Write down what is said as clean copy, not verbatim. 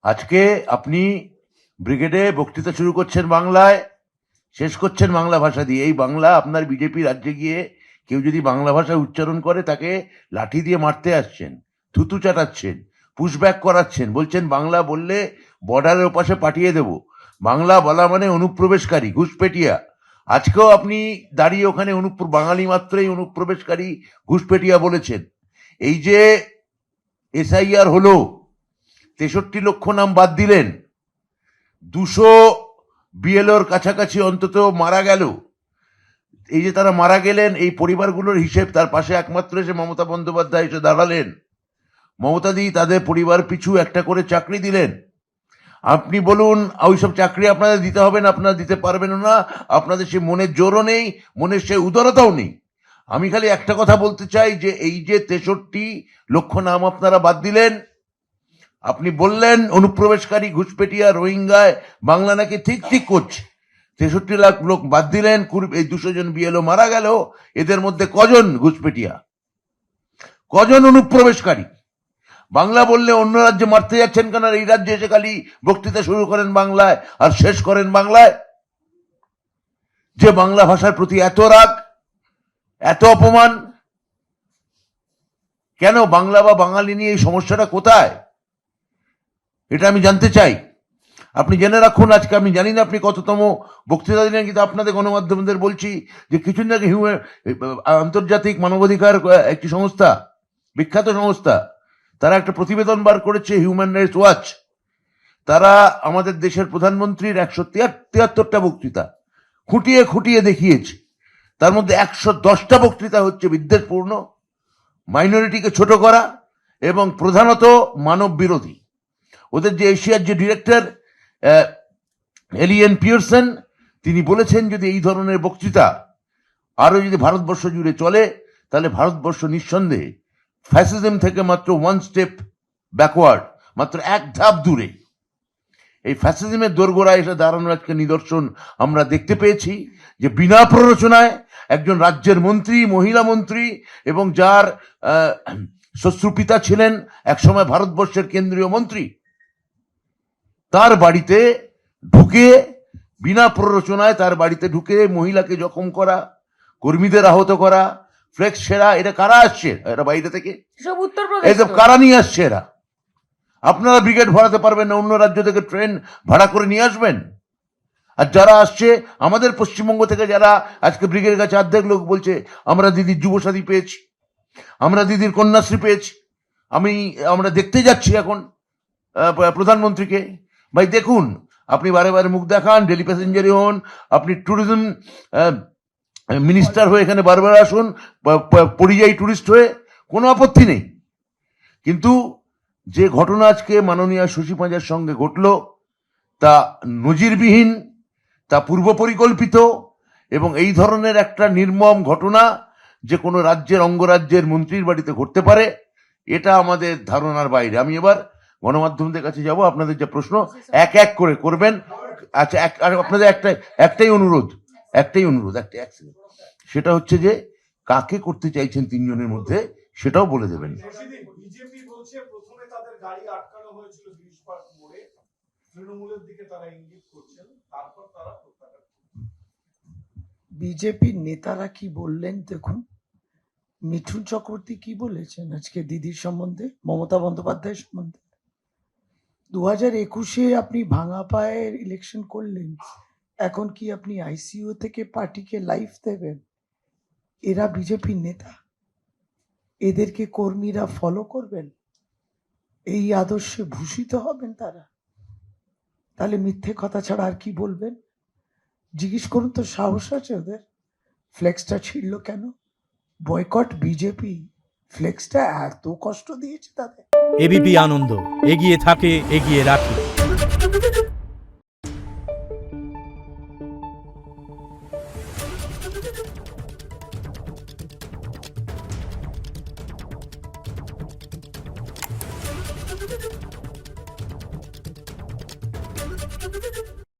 আজকে আপনি ব্রিগেডে বক্তৃতা শুরু করছেন বাংলায়, শেষ করছেন বাংলা ভাষা দিয়ে। এই বাংলা আপনার বিজেপি রাজ্যে গিয়ে কেউ যদি বাংলা ভাষা উচ্চারণ করে তাকে লাঠি দিয়ে মারতে আসছেন, থুতু চাটাচ্ছেন, পুশব্যাক করাচ্ছেন, বলছেন বাংলা বললে বর্ডারের ওপাশে পাঠিয়ে দেব। বাংলা বলা মানে অনুপ্রবেশকারী, ঘুষপেটিয়া। আজকেও আপনি দাঁড়িয়ে ওখানে বাঙালি মাত্রই অনুপ্রবেশকারী, ঘুষপেটিয়া বলেছেন। এই যে এসআইআর হলো, 63 লক্ষ নাম বাদ দিলেন, 200 বিএলওর কাছাকাছি অন্তত মারা গেল। এই যে তারা মারা গেলেন, এই পরিবারগুলোর হিসেব, তার পাশে একমাত্র এসে মমতা বন্দ্যোপাধ্যায় এসে দাঁড়ালেন। মমতাদি তাদের পরিবার পিছু একটা করে চাকরি দিলেন। আপনি বলুন, ওইসব চাকরি আপনাদের দিতে হবে না, আপনারা দিতে পারবেন না, আপনাদের সে মনের জোরও নেই, মনের সে উদারতাও নেই। আমি খালি একটা কথা বলতে চাই যে এই যে 63 লক্ষ নাম আপনারা বাদ দিলেন, আপনি বললেন অনুপ্রবেশকারী, ঘুষপেটিয়া, রোহিঙ্গায় বাংলা নাকি ঠিক ঠিক করছে। 63 লাখ লোক বাদ দিলেন, এই 200 জন বিএলও মারা গেল। এদের মধ্যে কজন ঘুষপেটিয়া, কজন অনুপ্রবেশকারী? বাংলা বললে অন্য রাজ্যে মারতে যাচ্ছেন কেন? এই রাজ্যে এসে খালি বক্তৃতা শুরু করেন বাংলায় আর শেষ করেন বাংলায়। যে বাংলা ভাষার প্রতি এত রাগ, এত অপমান কেন? বাংলা বা বাঙালি নিয়ে এই সমস্যাটা কোথায়, এটা আমি জানতে চাই। আপনি জেনে রাখুন, আজকে আমি জানি না আপনি কততম বক্তৃতা দিলেন, কিন্তু আপনাদের গণমাধ্যমদের বলছি যে কিছুদিন আগে আন্তর্জাতিক মানবাধিকার একটি সংস্থা, বিখ্যাত সংস্থা, তারা একটা প্রতিবেদন বার করেছে, হিউম্যান রাইটস ওয়াচ। তারা আমাদের দেশের প্রধানমন্ত্রীর 173টা বক্তৃতা খুঁটিয়ে খুঁটিয়ে দেখিয়েছে। তার মধ্যে 110টা বক্তৃতা হচ্ছে বিদ্বেষপূর্ণ, মাইনরিটিকে ছোট করা এবং প্রধানত মানব বিরোধী। ওদের যে এশিয়ার যে ডিরেক্টর এলিয়েন পিয়ারসন, তিনি বলেছেন যদি এই ধরনের বক্তৃতা আরো যদি ভারতবর্ষ জুড়ে চলে, তাহলে ভারতবর্ষ নিঃসন্দেহে ফ্যাসিজম থেকে মাত্র 1 স্টেপ ব্যাকওয়ার্ড, মাত্র এক ধাপ দূরে। এই ফ্যাসিজমের দোরগোড়ায় এসে দাঁড়ানোর আজকে নিদর্শন আমরা দেখতে পেয়েছি, যে বিনা প্ররোচনায় একজন রাজ্যের মন্ত্রী, মহিলা মন্ত্রী, এবং যার শ্বশ্রুপিতা ছিলেন একসময় ভারতবর্ষের কেন্দ্রীয় মন্ত্রী, তার বাড়িতে ঢুকে, বিনা প্ররোচনায় তার বাড়িতে ঢুকে মহিলাকে জখম করা, কর্মীদের আহত করা, ফ্লেক্স সেরা। এটা কারা আসছে? এরা বাইরে থেকে, এইসব কারা নিয়ে আসছে? এরা আপনারা ব্রিগেড ভাড়াতে পারবেন না, অন্য রাজ্য থেকে ট্রেন ভাড়া করে নিয়ে আসবেন। আর যারা আসছে আমাদের পশ্চিমবঙ্গ থেকে, যারা আজকে ব্রিগেডের কাছে অর্ধেক লোক বলছে আমরা দিদির যুবসাথী পেয়েছি, আমরা দিদির কন্যাশ্রী পেয়েছি, আমরা দেখতে যাচ্ছি এখন প্রধানমন্ত্রীকে। ভাই দেখুন, আপনি বারে বারে মুখ দেখান, ডেলি প্যাসেঞ্জারই হন, আপনি ট্যুরিজম মিনিস্টার হয়ে এখানে বারবার আসুন, পরিযায়ী টুরিস্ট হয়ে, কোনো আপত্তি নেই। কিন্তু যে ঘটনা আজকে মাননীয় শশী পাঁজার সঙ্গে ঘটল, তা নজিরবিহীন, তা পূর্ব পরিকল্পিত, এবং এই ধরনের একটা নির্মম ঘটনা যে কোনো রাজ্যের, অঙ্গরাজ্যের মন্ত্রীর বাড়িতে ঘটতে পারে, এটা আমাদের ধারণার বাইরে। আমি এবার গণমাধ্যমদের কাছে যাব, আপনাদের যে প্রশ্ন এক এক করে করবেন। আচ্ছা, আপনাদের একটাই অনুরোধ, সেটা হচ্ছে যে কাকে করতে চাইছেন 3 জনের মধ্যে, সেটাও বলে দেবেন। বিজেপি বলছে প্রথমে তাদের গাড়ি আটকানো হয়েছিল গিরিশ পার্ক মোড়ে, তৃণমূলের দিকে তারা ইঙ্গিত করছেন, তারপর তারা প্রত্যাখ্যান। বিজেপির নেতারা কি বললেন দেখুন। মিঠুন চক্রবর্তী কি বলেছেন আজকে দিদির সম্বন্ধে, মমতা বন্দ্যোপাধ্যায়ের সম্বন্ধে? 2021-এ আপনি ভাঙা পায়ের ইলেকশন করলেন, এখন কি আপনি আইসিইউ থেকে পার্টিকে লাইফ দেবেন? এরা বিজেপির নেতা, এদেরকে কর্মীরা ফলো করবেন, এই আদর্শে ভূষিত হবেন তারা? তাহলে মিথ্যে কথা ছাড়া আর কি বলবেন? জিজ্ঞেস করুন তো, সাহস আছে ওদের? ফ্লেক্সটা ছিঁড়ল কেন? বয়কট বিজেপি, ফ্লেক্সটা এত কষ্ট দিয়েছে তাদের। এবিপি আনন্দ, এগিয়ে থাকে, এগিয়ে রাখে।